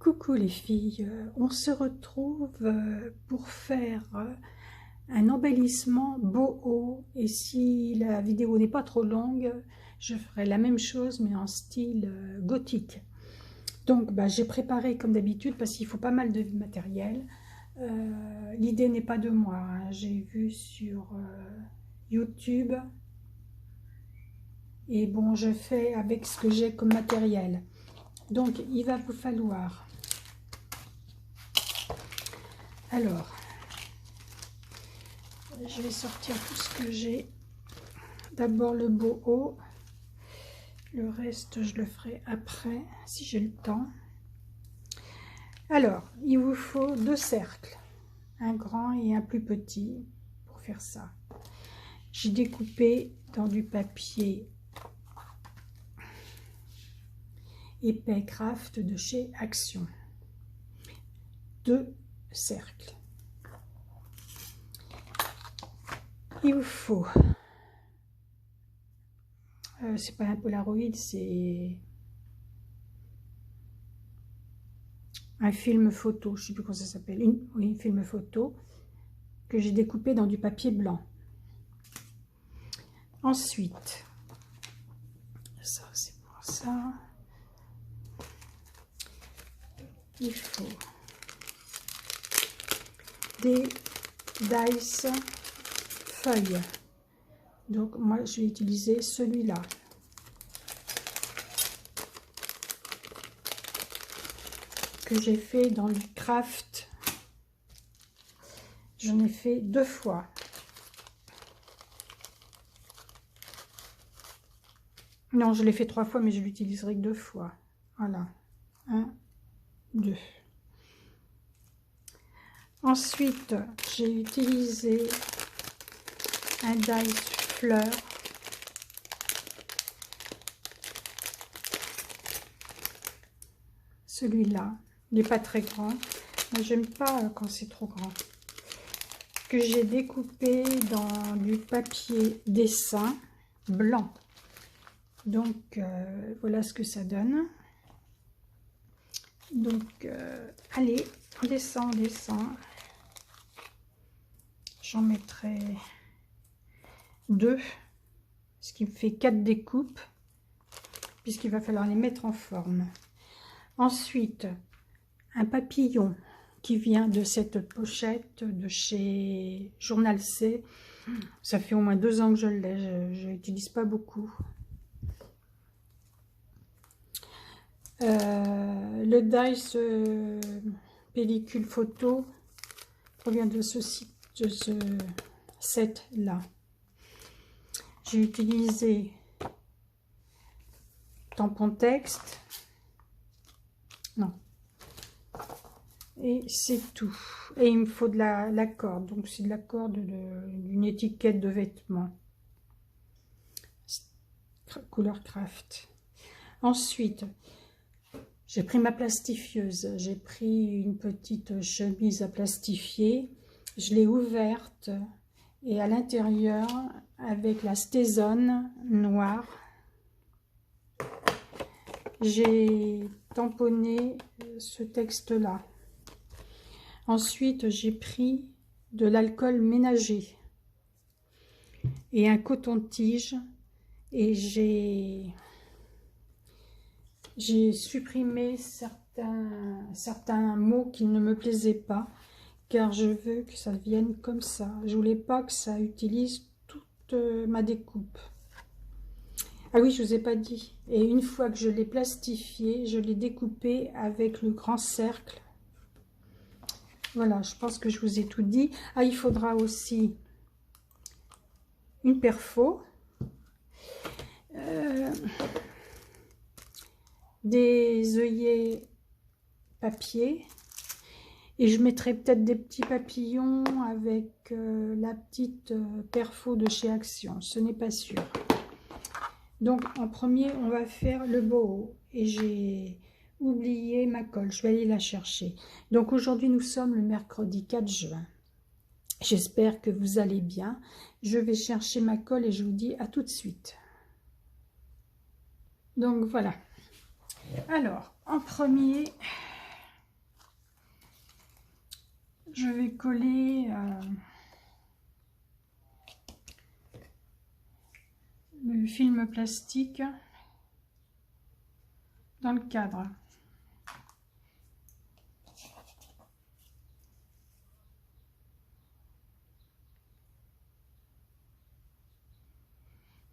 Coucou les filles, on se retrouve pour faire un embellissement boho, et si la vidéo n'est pas trop longue, je ferai la même chose mais en style gothique. Donc j'ai préparé comme d'habitude parce qu'il faut pas mal de matériel. L'idée n'est pas de moi, hein. J'ai vu sur YouTube et bon, je fais avec ce que j'ai comme matériel. Donc il va vous falloir, alors je vais sortir tout ce que j'ai. D'abord le boho, le reste je le ferai après si j'ai le temps. Alors il vous faut deux cercles, un grand et un plus petit pour faire ça. J'ai découpé dans du papier épais craft de chez Action, deux cercles. Il vous faut, c'est pas un Polaroid, c'est un film photo, je sais plus comment ça s'appelle, une film photo que j'ai découpé dans du papier blanc. Ensuite, ça c'est pour ça, il faut des dice feuilles. Donc moi je vais utiliser celui-là. Que j'ai fait dans le craft. J'en ai fait 2 fois. Non, je l'ai fait 3 fois, mais je l'utiliserai que 2 fois. Voilà. 1, 2. Ensuite, j'ai utilisé un dice fleur. Celui-là, il n'est pas très grand. Moi, j'aime pas quand c'est trop grand. Que j'ai découpé dans du papier dessin blanc. Donc, voilà ce que ça donne. Donc, allez, on descend, on descend. J'en mettrai 2, ce qui me fait 4 découpes, puisqu'il va falloir les mettre en forme. Ensuite, un papillon qui vient de cette pochette de chez Journal C. Ça fait au moins 2 ans que je l'ai, je n'utilise pas beaucoup. Le dice pellicule photo provient de ce set là. J'ai utilisé tampon texte, non, et c'est tout. Et il me faut de la corde, donc c'est de la corde d'une étiquette de vêtements couleur craft. Ensuite, j'ai pris ma plastifieuse, j'ai pris une petite chemise à plastifier, je l'ai ouverte et à l'intérieur, avec la stézone noire, j'ai tamponné ce texte-là. Ensuite, j'ai pris de l'alcool ménager et un coton-tige et j'ai supprimé certains mots qui ne me plaisaient pas, car je veux que ça vienne comme ça. Je voulais pas que ça utilise toute ma découpe. Ah oui, je vous ai pas dit. Et une fois que je l'ai plastifié, je l'ai découpé avec le grand cercle. Voilà, je pense que je vous ai tout dit. Ah, il faudra aussi une perfo, des œillets papier, et je mettrai peut-être des petits papillons avec la petite perfo de chez Action, ce n'est pas sûr. Donc en premier on va faire le boho, et j'ai oublié ma colle, je vais aller la chercher. Donc aujourd'hui nous sommes le mercredi 4 juin. J'espère que vous allez bien. Je vais chercher ma colle et je vous dis à tout de suite. Donc voilà. Alors en premier, coller le film plastique dans le cadre.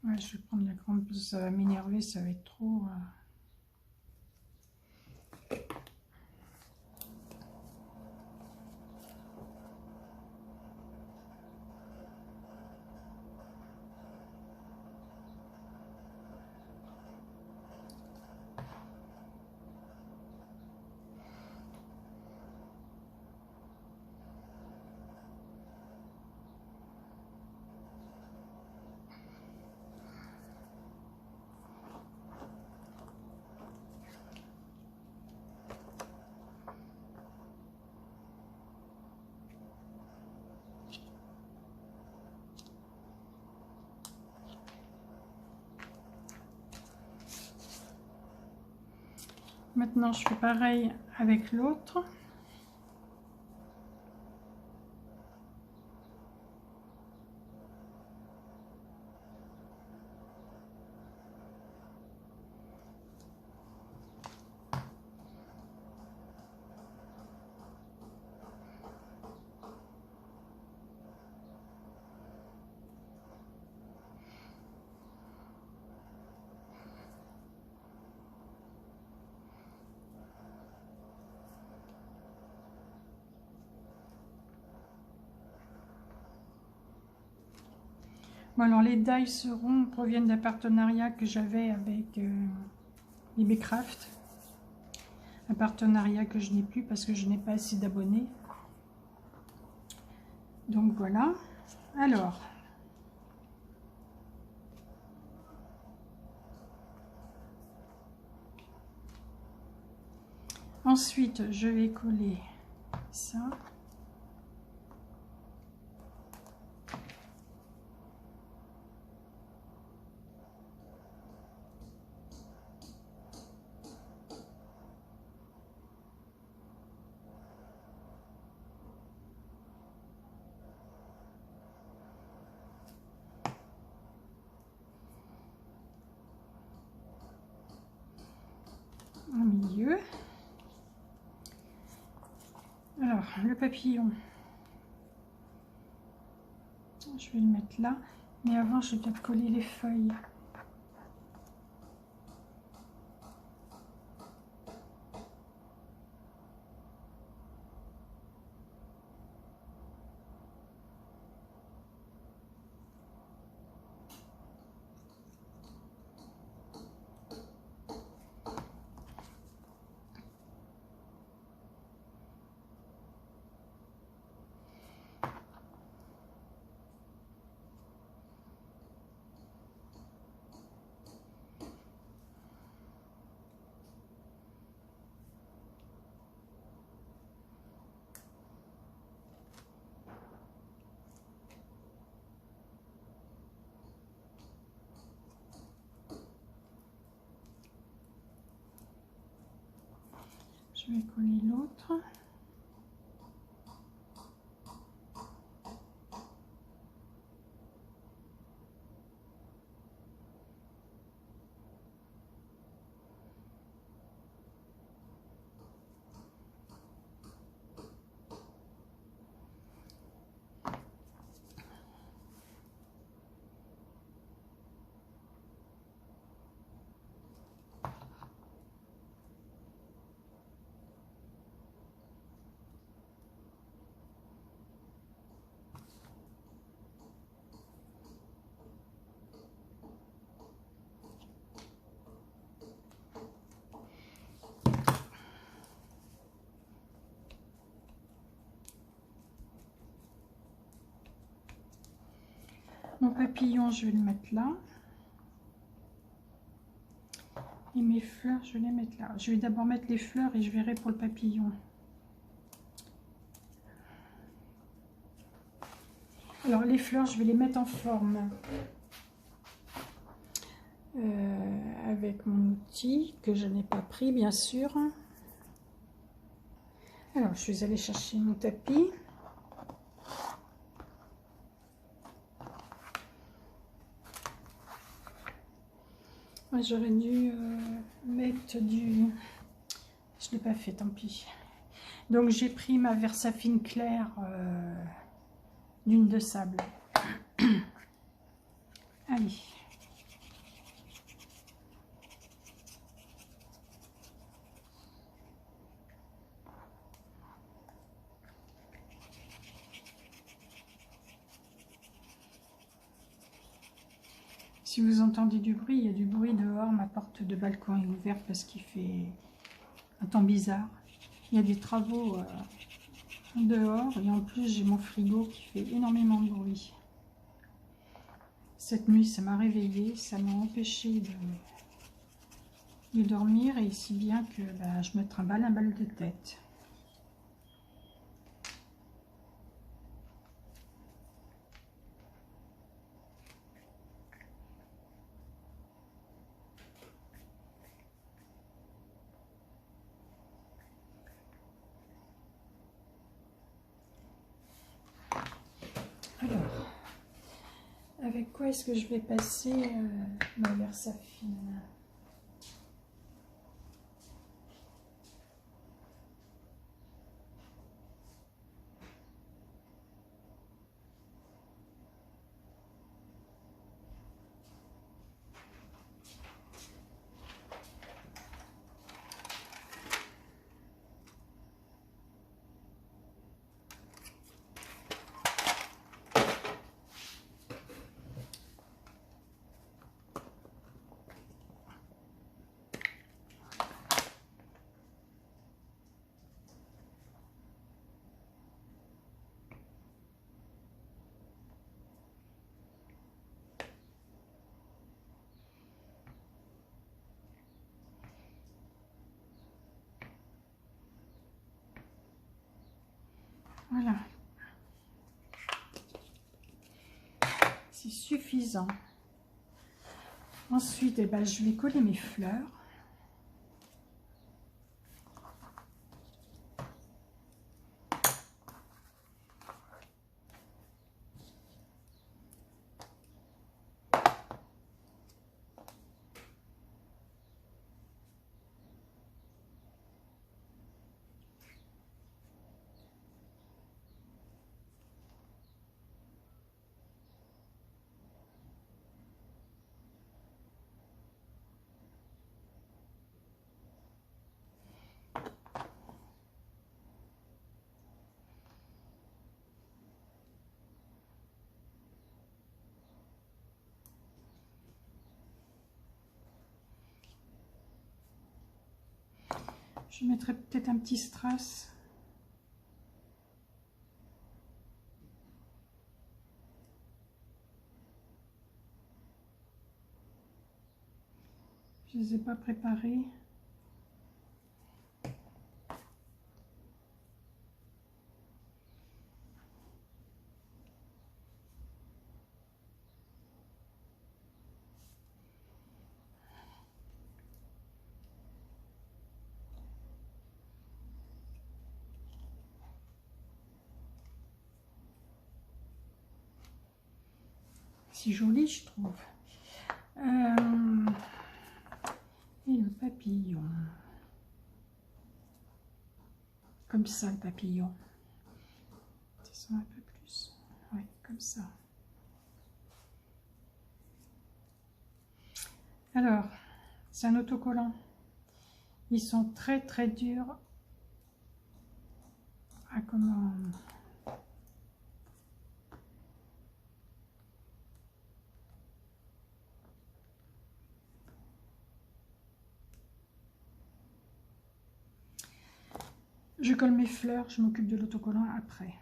Ouais, je vais prendre la grande parce que ça va m'énerver, ça va être trop... Maintenant, je fais pareil avec l'autre. Bon, alors les die proviennent d'un partenariat que j'avais avec Libécraft. Un partenariat que je n'ai plus parce que je n'ai pas assez d'abonnés. Donc voilà. Alors, ensuite, je vais coller ça. Au milieu. Alors, le papillon, je vais le mettre là, mais avant, je vais peut-être coller les feuilles. Je vais coller l'autre. Mon papillon, je vais le mettre là. Et mes fleurs, je vais les mettre là. Je vais d'abord mettre les fleurs et je verrai pour le papillon. Alors les fleurs, je vais les mettre en forme avec mon outil que je n'ai pas pris, bien sûr. Alors, je suis allée chercher mon tapis. J'aurais dû mettre du... Je ne l'ai pas fait, tant pis. Donc j'ai pris ma Versafine claire dune de sable. Allez. Si vous entendez du bruit, il y a du bruit dehors. Ma porte de balcon est ouverte parce qu'il fait un temps bizarre. Il y a des travaux dehors et en plus j'ai mon frigo qui fait énormément de bruit. Cette nuit, ça m'a réveillée, ça m'a empêché de dormir et si bien que bah, je me trimballe un bal de tête. Alors, avec quoi est-ce que je vais passer ma Versafine? Voilà, c'est suffisant. Ensuite, eh ben, je vais coller mes fleurs. Je mettrai peut-être un petit strass. Je ne les ai pas préparés. Si joli, je trouve. Et le papillon. Comme ça, le papillon. Ça un peu plus. Ouais, comme ça. Alors, c'est un autocollant. Ils sont très très durs à comment... Je colle mes fleurs, je m'occupe de l'autocollant après.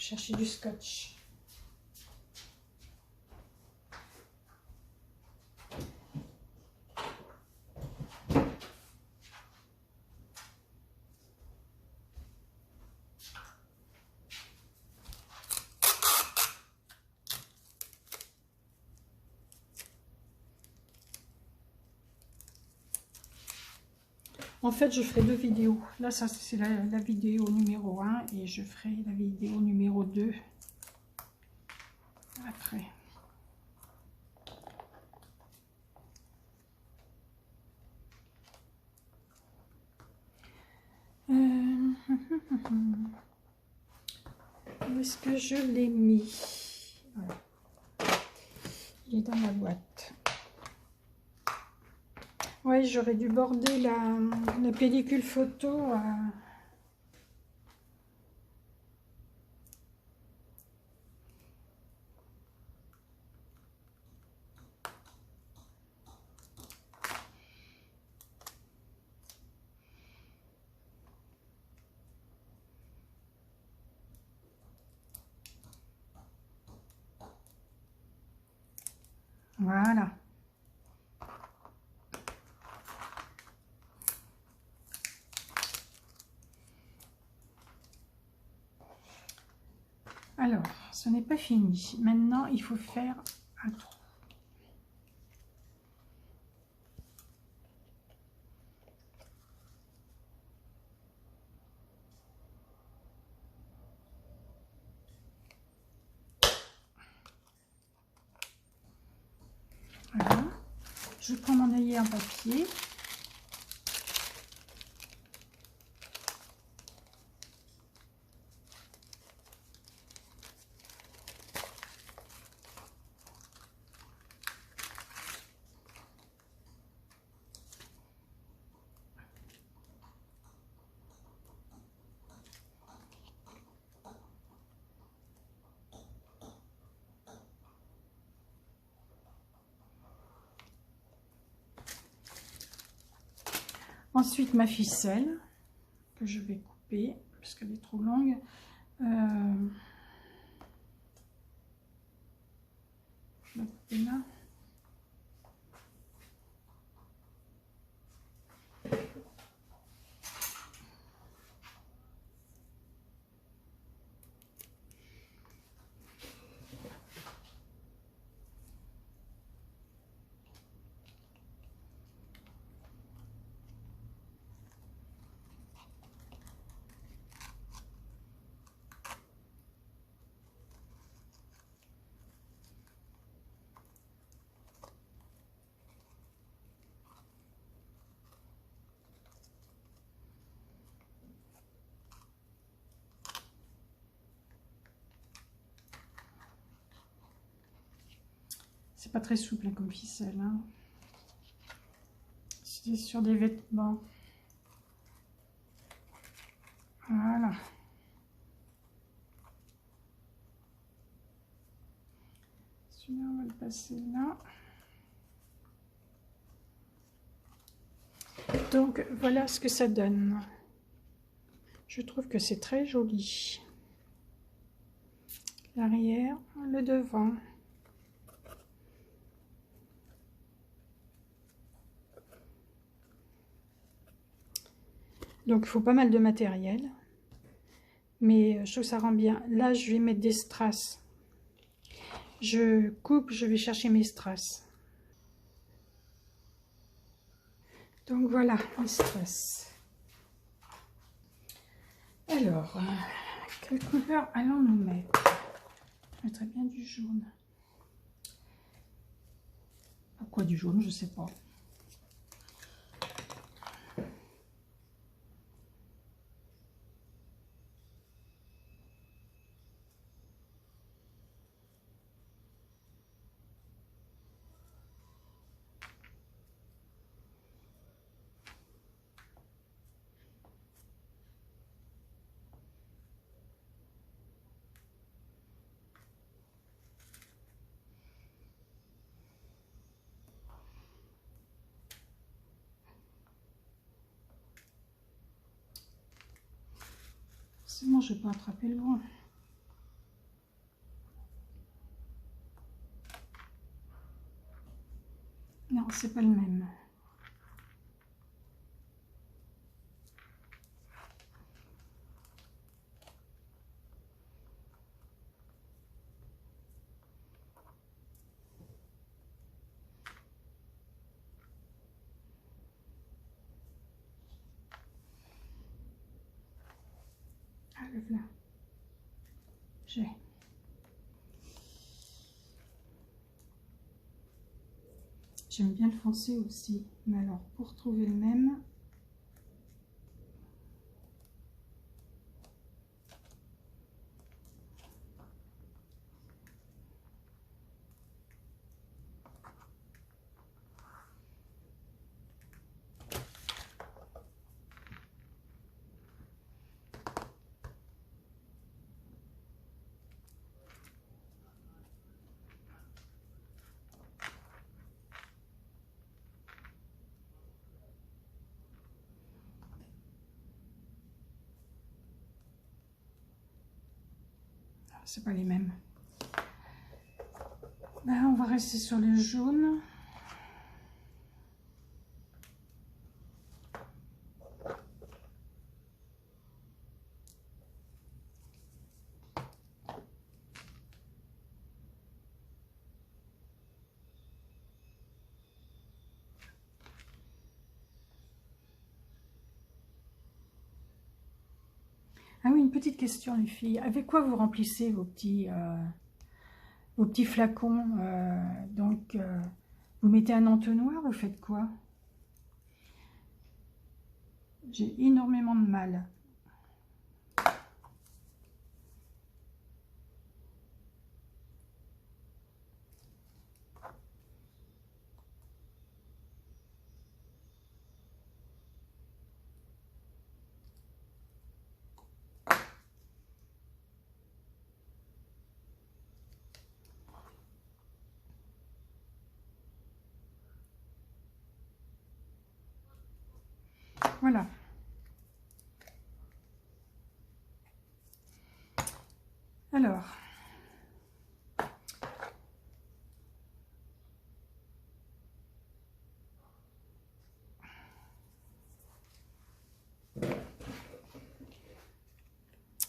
chercher du scotch. En fait, je ferai deux vidéos. Là, ça c'est la vidéo numéro 1 et je ferai la vidéo numéro 2 après. Où est-ce que je l'ai mis? Voilà. Il est dans la boîte. Ouais, j'aurais dû border la pellicule photo à... Voilà. Alors, ce n'est pas fini. Maintenant, il faut faire un trou. Voilà. Je prends mon œillet en papier. Ensuite, ma ficelle que je vais couper parce qu'elle est trop longue. Je vais la couper là. C'est pas très souple comme ficelle, hein. C'est sur des vêtements. Voilà. Celui-là, on va le passer là. Donc, voilà ce que ça donne. Je trouve que c'est très joli. L'arrière, le devant. Donc, il faut pas mal de matériel. Mais je trouve que ça rend bien. Là, je vais mettre des strass. Je coupe, je vais chercher mes strass. Donc, voilà, les strass. Alors, quelle couleur allons-nous mettre? Je mettrais bien du jaune. Pourquoi du jaune? Je sais pas. C'est bon, je vais pas attraper le loin. c'est pas le même. Ah, le voilà. J'ai. J'aime bien le foncé aussi, mais alors pour trouver le même, c'est pas les mêmes. Ben, on va rester sur le jaune. Ah oui, une petite question les filles. Avec quoi vous remplissez vos petits flacons donc, vous mettez un entonnoir, vous faites quoi? J'ai énormément de mal. Voilà. Alors,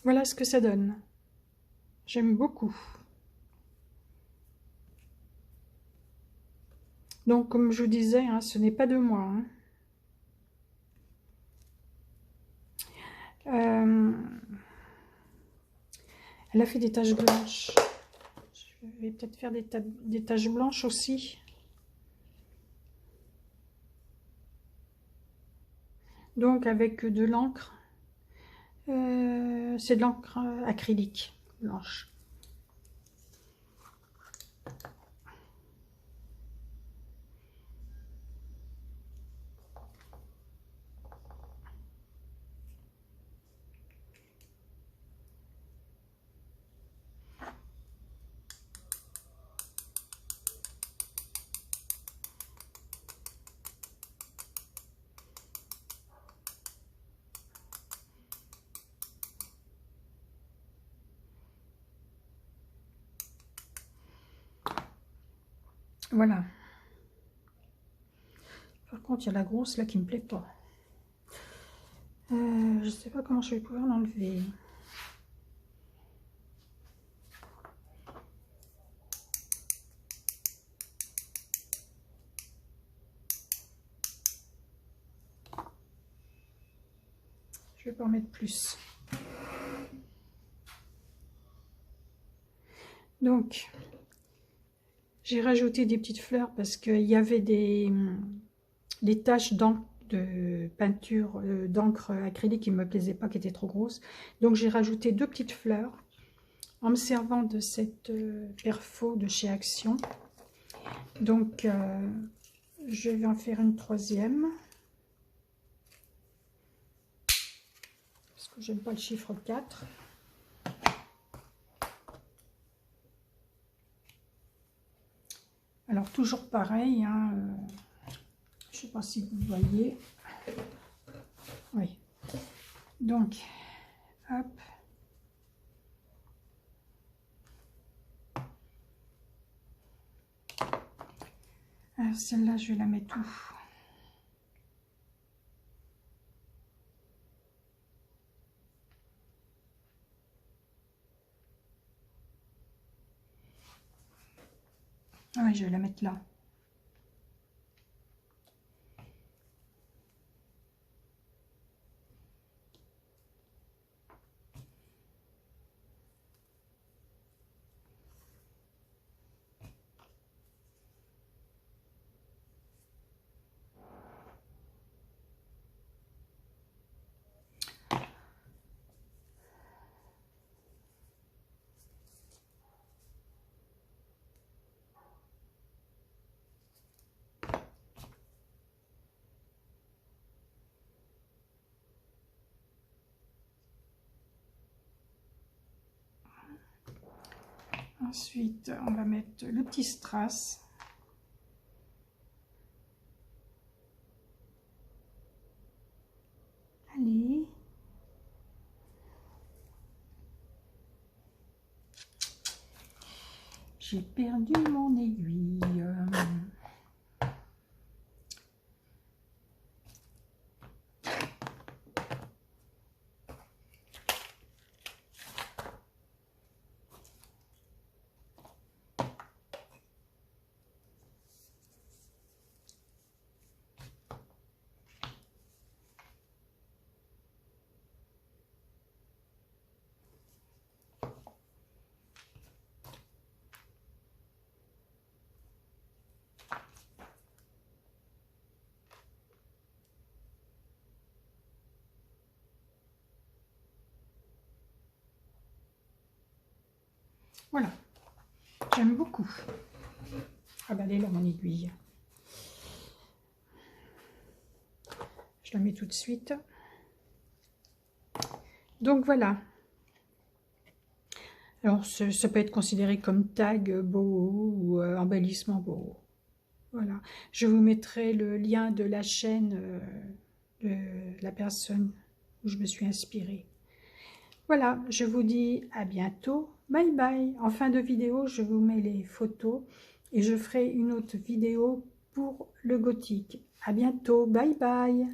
voilà ce que ça donne. J'aime beaucoup. Donc, comme je vous disais, hein, ce n'est pas de moi. Hein. Elle a fait des taches blanches. Je vais peut-être faire des taches blanches aussi. Donc, avec de l'encre. C'est de l'encre acrylique blanche. Voilà. Par contre, il y a la grosse là qui me plaît pas. Je sais pas comment je vais pouvoir l'enlever. Je vais pas en mettre plus. Donc, j'ai rajouté des petites fleurs parce qu'il y avait des taches de peinture, d'encre acrylique qui ne me plaisaient pas, qui étaient trop grosses. Donc, j'ai rajouté 2 petites fleurs en me servant de cette perfo de chez Action. Donc, je vais en faire une 3e. Parce que j'aime pas le chiffre 4. Alors, toujours pareil, hein, je ne sais pas si vous voyez. Oui. Donc, hop. Celle-là, je vais la mettre où? Ah oui, je vais la mettre là. Ensuite, on va mettre le petit strass. Allez. J'ai perdu mon aiguille. Voilà, j'aime beaucoup. Ah ben elle est là mon aiguille. Je la mets tout de suite. Donc voilà. Alors ça peut être considéré comme tag boho ou embellissement boho. Voilà. Je vous mettrai le lien de la chaîne de la personne où je me suis inspirée. Voilà, je vous dis à bientôt. Bye bye. En fin de vidéo, je vous mets les photos et je ferai une autre vidéo pour le gothique. À bientôt. Bye bye.